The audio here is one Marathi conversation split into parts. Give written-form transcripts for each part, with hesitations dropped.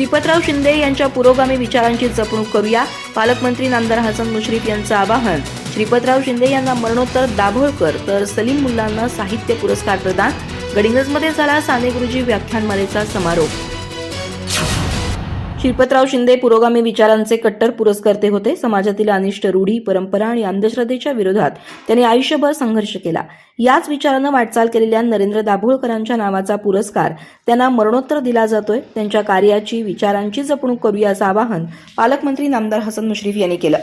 श्रीपतराव शिंदे यांच्या पुरोगामी विचारांची जपणूक करूया. पालकमंत्री नामदार हसन मुश्रीफ यांचं आवाहन. श्रीपतराव शिंदे यांना मरणोत्तर दाभोळकर तर सलीम मुल्लांना साहित्य पुरस्कार प्रदान. गडिंग्लजमध्ये झाला साने गुरुजी व्याख्यानमालेचा समारोप. श्रीपतराव शिंदे पुरोगामी विचारांचे कट्टर पुरस्कर्ते होते. समाजातील अनिष्ट रूढी, परंपरा आणि अंधश्रद्धेच्या विरोधात त्यांनी आयुष्यभर संघर्ष केला. याच विचारानं वाटचाल केलेल्या नरेंद्र दाभोळकरांच्या नावाचा पुरस्कार त्यांना मरणोत्तर दिला जातोय. त्यांच्या कार्याची, विचारांची जपणूक करूया असं आवाहन पालकमंत्री नामदार हसन मुश्रीफ यांनी केलं.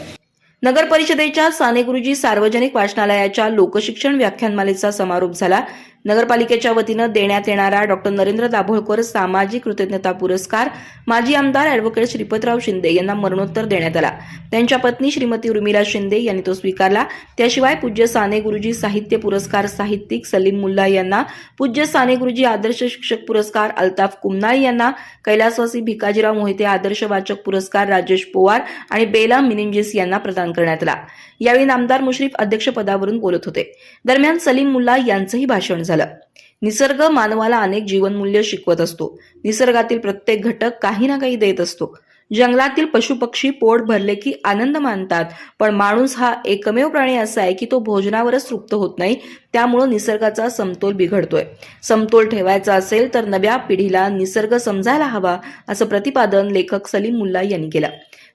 नगर परिषदेच्या साने गुरुजी सार्वजनिक वाचनालयाच्या लोकशिक्षण व्याख्यानमालेचा समारोप झाला. नगरपालिकेच्या वतीनं देण्यात येणारा डॉक्टर नरेंद्र दाभोळकर सामाजिक कृतज्ञता पुरस्कार माजी आमदार ॲडव्होकेट श्रीपतराव शिंदे यांना मरणोत्तर देण्यात आला. त्यांच्या पत्नी श्रीमती उर्मिला शिंदे यांनी तो स्वीकारला. त्याशिवाय पूज्य साने गुरुजी साहित्य पुरस्कार साहित्यिक सलीम मुल्ला यांना, पूज्य साने गुरुजी आदर्श शिक्षक पुरस्कार अल्ताफ कुमनाळी यांना, कैलासवासी भिकाजीराव मोहिते आदर्श वाचक पुरस्कार राजेश पोवार आणि बेला मिनिंजिस यांना प्रदान करण्यात आला. यावेळी नामदार मुश्रीफ अध्यक्षपदावरून बोलत होते. दरम्यान सलीम मुल्ला यांचंही भाषण झालं. निसर्ग मानवाला अनेक जीवनमूल्य शिकवत असतो. निसर्गातील प्रत्येक घटक काही ना काही देत असतो. जंगलातील पशुपक्षी पोट भरले की आनंद मानतात, पण माणूस हा एकमेव प्राणी असा आहे की तो भोजनावरच तृप्त होत नाही. त्यामुळे निसर्गाचा समतोल बिघडतोय. समतोल ठेवायचा असेल तर नव्या पिढीला निसर्ग समजायला हवा, असं प्रतिपादन लेखक सलीम मुल्ला यांनी केलं.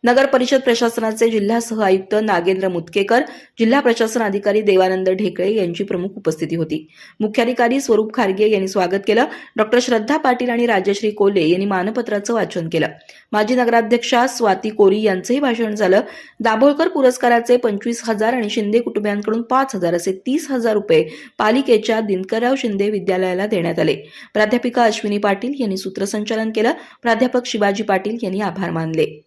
नगर परिषद प्रशासनाचे जिल्हा सह आयुक्त नागेंद्र मुतकेकर, जिल्हा प्रशासन अधिकारी देवानंद ढेकळे यांची प्रमुख उपस्थिती होती. मुख्याधिकारी स्वरूप खारगे यांनी स्वागत केलं. डॉक्टर श्रद्धा पाटील आणि राजश्री कोले यांनी मानपत्राचं वाचन केलं. माजी नगराध्यक्षा स्वाती कोरी यांचंही भाषण झालं. दाभोळकर पुरस्काराचे 25,000 आणि शिंदे कुटुंबियांकडून 5,000 असे 30,000 रुपये पालिकेच्या दिनकरराव शिंदे विद्यालयाला देण्यात आले. प्राध्यापिका अश्विनी पाटील यांनी सूत्रसंचालन केलं. प्राध्यापक शिवाजी पाटील यांनी आभार मानले.